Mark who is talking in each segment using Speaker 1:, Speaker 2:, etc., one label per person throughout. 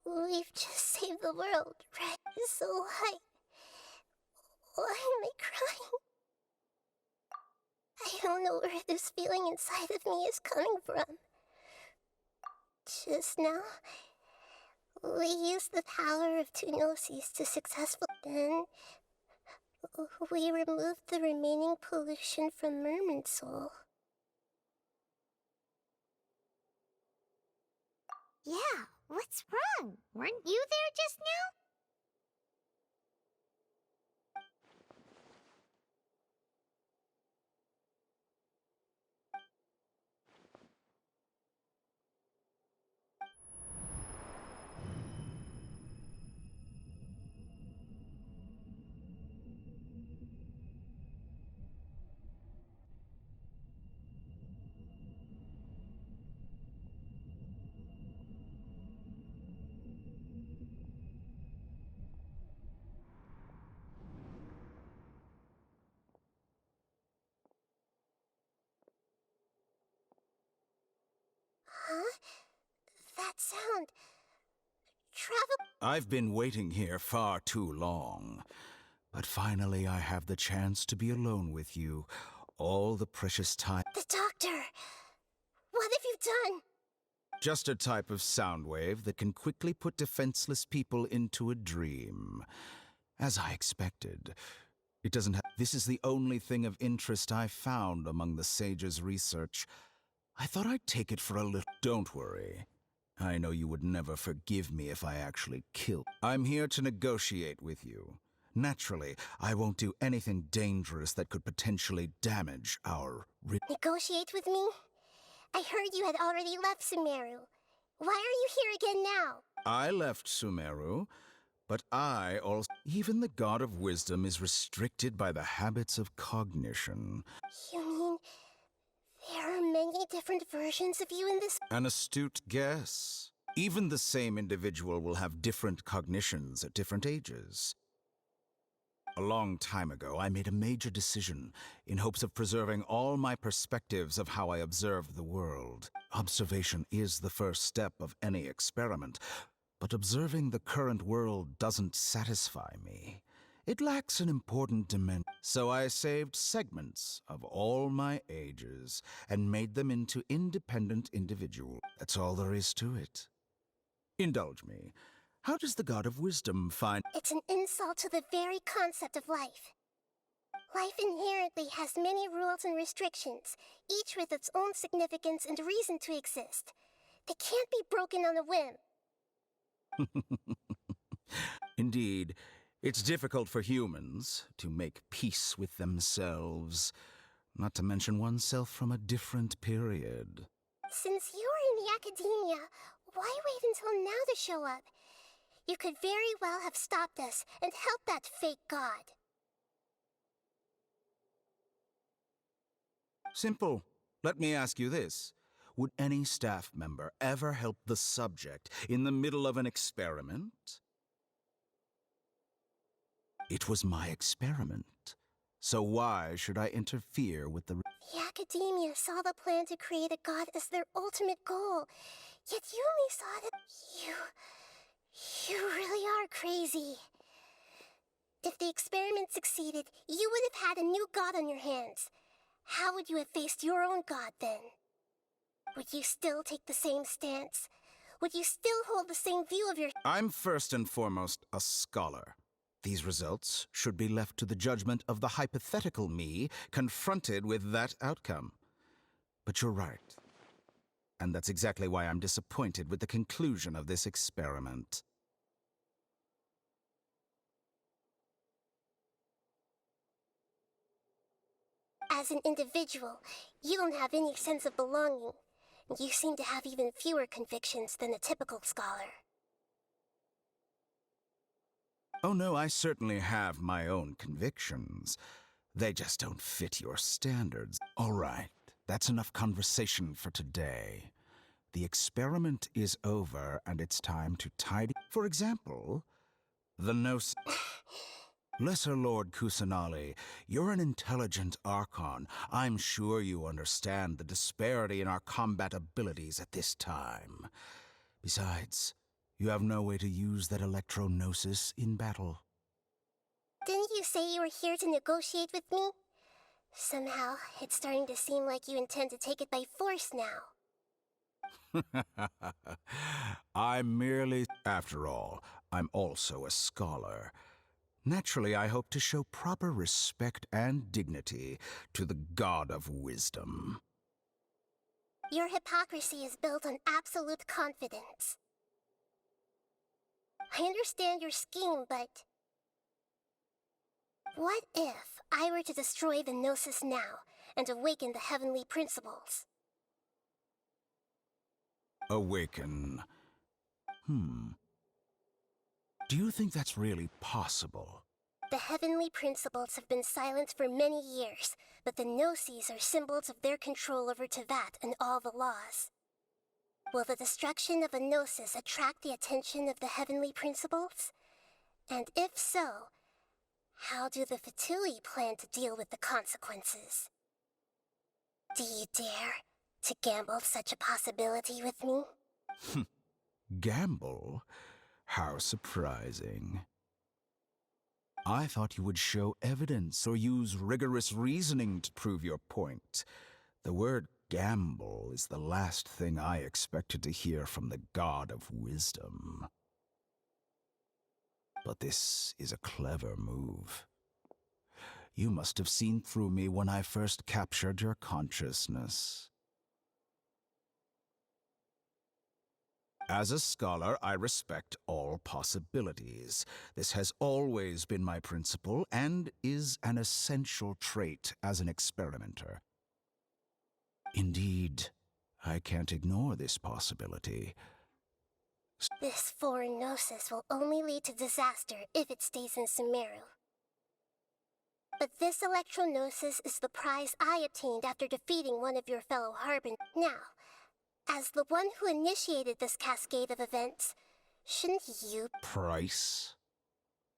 Speaker 1: We've just saved the world, right? So why am I crying? I don't know where this feeling inside of me is coming from. Just now, we used the power of two gnosis to successfully. Then, we removed the remaining pollution from Mermaid Soul.
Speaker 2: Yeah, what's wrong? Weren't you there just now?
Speaker 1: Huh? That sound. Travel.
Speaker 3: I've been waiting here far too long. But finally I have the chance to be alone with you. All the precious time.
Speaker 1: The doctor! What have you done?
Speaker 3: Just a type of sound wave that can quickly put defenseless people into a dream. As I expected. It doesn't have. This is the only thing of interest I found among the sage's research. I thought I'd take it for a little. Don't worry. I know you would never forgive me if I actually killed. I'm here to negotiate with you. Naturally, I won't do anything dangerous that could potentially damage our...
Speaker 1: Negotiate with me? I heard you had already left Sumeru. Why are you here again now?
Speaker 3: I left Sumeru, but I also... Even the God of Wisdom is restricted by the habits of cognition.
Speaker 1: You mean... there are many different versions of you in this...
Speaker 3: An astute guess. Even the same individual will have different cognitions at different ages. A long time ago, I made a major decision in hopes of preserving all my perspectives of how I observed the world. Observation is the first step of any experiment, but observing the current world doesn't satisfy me. It lacks an important dimension. So I saved segments of all my ages and made them into independent individuals. That's all there is to it. Indulge me. How does the God of Wisdom find...
Speaker 1: It's an insult to the very concept of life. Life inherently has many rules and restrictions, each with its own significance and reason to exist. They can't be broken on a whim.
Speaker 3: Indeed, it's difficult for humans to make peace with themselves, not to mention oneself from a different period.
Speaker 1: Since you were in the academia, why wait until now to show up? You could very well have stopped us and helped that fake god.
Speaker 3: Simple. Let me ask you this. Would any staff member ever help the subject in the middle of an experiment? It was my experiment. So why should I interfere with the...
Speaker 1: The academia saw the plan to create a god as their ultimate goal. Yet you only saw that... You really are crazy. If the experiment succeeded, you would have had a new god on your hands. How would you have faced your own god then? Would you still take the same stance? Would you still hold the same view of your...
Speaker 3: I'm first and foremost a scholar. These results should be left to the judgment of the hypothetical me confronted with that outcome. But you're right. And that's exactly why I'm disappointed with the conclusion of this experiment.
Speaker 1: As an individual, you don't have any sense of belonging. You seem to have even fewer convictions than a typical scholar.
Speaker 3: Oh no, I certainly have my own convictions. They just don't fit your standards. All right, that's enough conversation for today. The experiment is over and it's time to tidy... For example, the gnosis... Lesser Lord Kusanali, you're an intelligent Archon. I'm sure you understand the disparity in our combat abilities at this time. Besides, You have no way to use that electro-gnosis in battle.
Speaker 1: Didn't you say you were here to negotiate with me? Somehow, it's starting to seem like you intend to take it by force now.
Speaker 3: I'm merely... After all, I'm also a scholar. Naturally, I hope to show proper respect and dignity to the God of Wisdom.
Speaker 1: Your hypocrisy is built on absolute confidence. I understand your scheme, but... what if I were to destroy the Gnosis now and awaken the heavenly principles?
Speaker 3: Awaken. Do you think that's really possible?
Speaker 1: The heavenly principles have been silent for many years, but the Gnosis are symbols of their control over Tevat and all the laws. Will the destruction of a Gnosis attract the attention of the heavenly principles? And if so, how do the Fatui plan to deal with the consequences? Do you dare to gamble such a possibility with me?
Speaker 3: Gamble? How surprising. I thought you would show evidence or use rigorous reasoning to prove your point. The word gamble is the last thing I expected to hear from the God of Wisdom. But this is a clever move. You must have seen through me when I first captured your consciousness. As a scholar, I respect all possibilities. This has always been my principle and is an essential trait as an experimenter. Indeed, I can't ignore this possibility.
Speaker 1: This foreign Gnosis will only lead to disaster if it stays in Sumeru. But this electro-Gnosis is the prize I obtained after defeating one of your fellow Harbin. Now, as the one who initiated this cascade of events, shouldn't you...
Speaker 3: Price?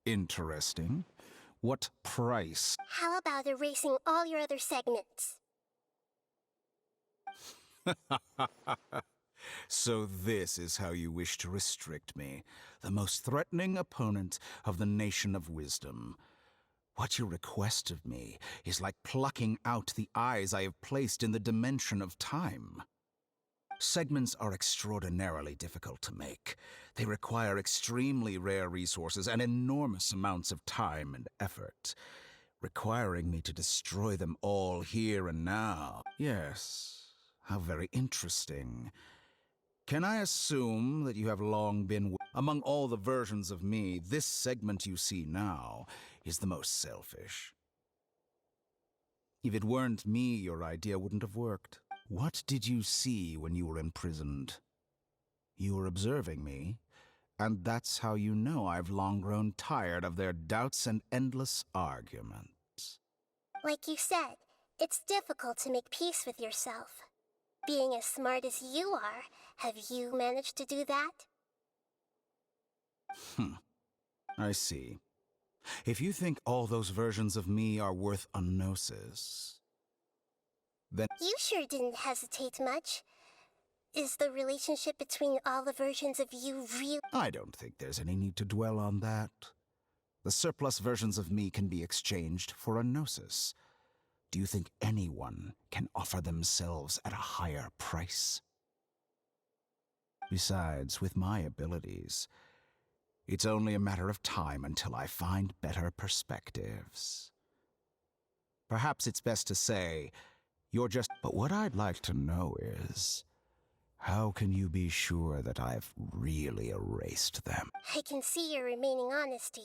Speaker 3: Interesting. What price?
Speaker 1: How about erasing all your other segments?
Speaker 3: So this is how you wish to restrict me, the most threatening opponent of the Nation of Wisdom. What you request of me is like plucking out the eyes I have placed in the dimension of time. Segments are extraordinarily difficult to make. They require extremely rare resources and enormous amounts of time and effort, requiring me to destroy them all here and now. Yes, how very interesting. Can I assume that you have long been... Among all the versions of me, this segment you see now is the most selfish. If it weren't me, your idea wouldn't have worked. What did you see when you were imprisoned? You were observing me, and that's how you know I've long grown tired of their doubts and endless arguments.
Speaker 1: Like you said, it's difficult to make peace with yourself. Being as smart as you are, have you managed to do that?
Speaker 3: I see. If you think all those versions of me are worth a gnosis, then...
Speaker 1: You sure didn't hesitate much. Is the relationship between all the versions of you real?
Speaker 3: I don't think there's any need to dwell on that. The surplus versions of me can be exchanged for a gnosis. Do you think anyone can offer themselves at a higher price? Besides, with my abilities, it's only a matter of time until I find better perspectives. Perhaps it's best to say, you're just... But what I'd like to know is, how can you be sure that I've really erased them?
Speaker 1: I can see your remaining honesty.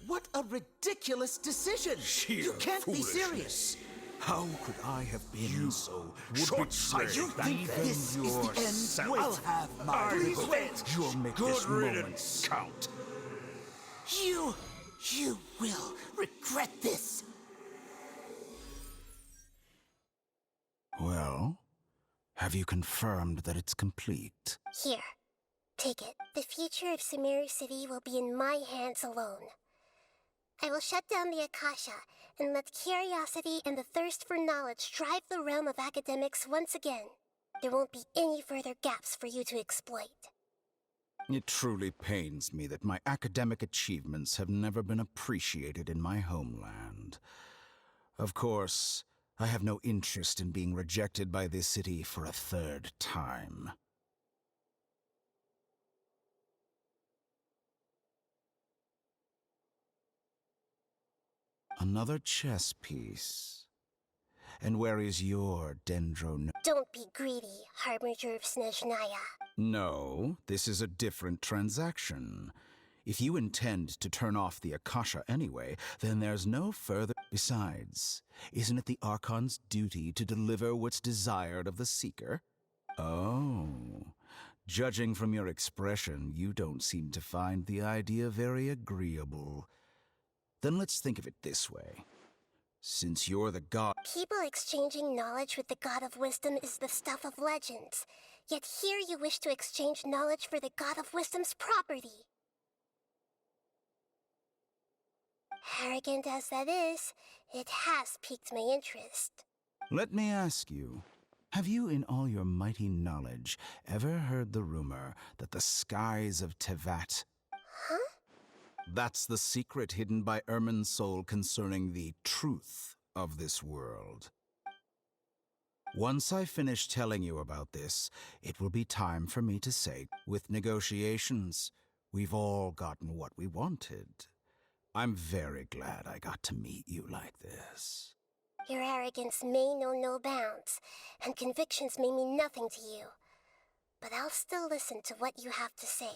Speaker 4: What a ridiculous decision! You can't be serious!
Speaker 3: How could I have been so short-sighted?
Speaker 4: You think this is the end? I'll have my revenge!
Speaker 3: You'll make this moment count.
Speaker 4: You will regret this!
Speaker 3: Well, have you confirmed that it's complete?
Speaker 1: Here, take it. The future of Sumeru City will be in my hands alone. I will shut down the Akasha and let curiosity and the thirst for knowledge drive the realm of academics once again. There won't be any further gaps for you to exploit.
Speaker 3: It truly pains me that my academic achievements have never been appreciated in my homeland. Of course, I have no interest in being rejected by this city for a third time. Another chess piece. And where is your dendron?
Speaker 1: Don't be greedy, Harbinger of Snezhnaya.
Speaker 3: No, this is a different transaction. If you intend to turn off the Akasha anyway, then there's no further... Besides, isn't it the Archon's duty to deliver what's desired of the Seeker? Oh, judging from your expression, you don't seem to find the idea very agreeable. Then let's think of it this way. Since you're the god...
Speaker 1: People exchanging knowledge with the God of Wisdom is the stuff of legends. Yet here you wish to exchange knowledge for the God of Wisdom's property. Arrogant as that is, it has piqued my interest.
Speaker 3: Let me ask you, have you in all your mighty knowledge ever heard the rumor that the skies of Tevat...
Speaker 1: Huh?
Speaker 3: That's the secret hidden by Irminsul concerning the truth of this world. Once I finish telling you about this, it will be time for me to say, with negotiations, we've all gotten what we wanted. I'm very glad I got to meet you like this.
Speaker 1: Your arrogance may know no bounds, and convictions may mean nothing to you. But I'll still listen to what you have to say.